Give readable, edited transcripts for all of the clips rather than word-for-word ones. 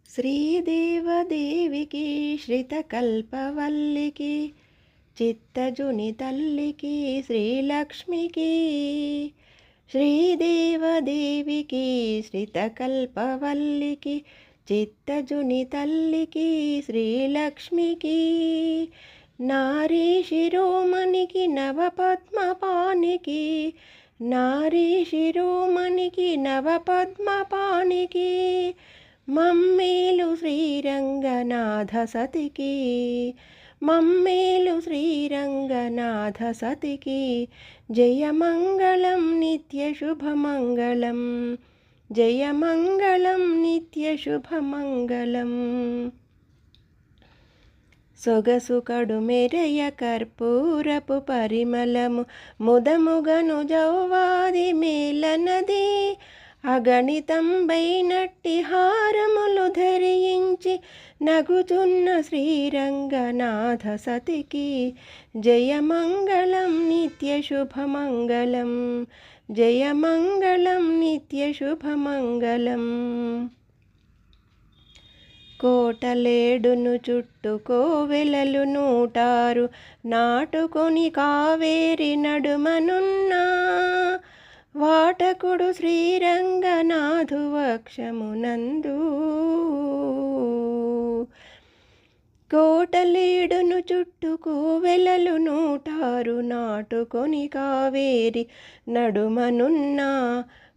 శ్రీదేవదేవికి శ్రితకల్పవల్లికి చిత్తజుని తల్లికి శ్రీలక్ష్మికి శ్రీదేవదేవికి శ్రితకల్పవల్లికి చిత్తజుని తల్లికి శ్రీలక్ష్మికి నారీ శిరోమణికి నవపద్మపానికి నారీ శిరోమణికి నవపద్మపానికి మమ్మేలు శ్రీరంగనాథ సతికి మమ్మేలు శ్రీరంగనాథ సతికి జయమంగళం నిత్యశుభమంగళం జయమంగళం నిత్యశుభమంగళం సొగసు కడుమెరయ కర్పూరపు పరిమళము ముదముగను జౌవాది మేలనది అగణితంబైనట్టి హారములు ధరించి నగుచున్న శ్రీరంగనాథ సతికి జయమంగళం నిత్యశుభమంగళం జయమంగళం నిత్యశుభమంగళం కోటలేడును చుట్టు కోవెలలు 106 నాటుకొని కావేరి నడుమనున్నా వాటకుడు శ్రీరంగనాథు వక్షమునందు కోటలేడును చుట్టు కోవెలలు 106 నాటుకొని కావేరి నడుమనున్న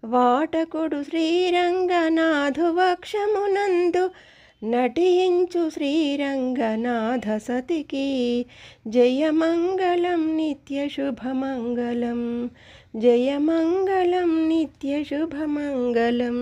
వాటకుడు శ్రీరంగనాథు వక్షమునందు నటించు శ్రీరంగనాథ సతికి జయమంగళం నిత్యశుభమంగళం జయమంగళం నిత్యశుభమంగళం.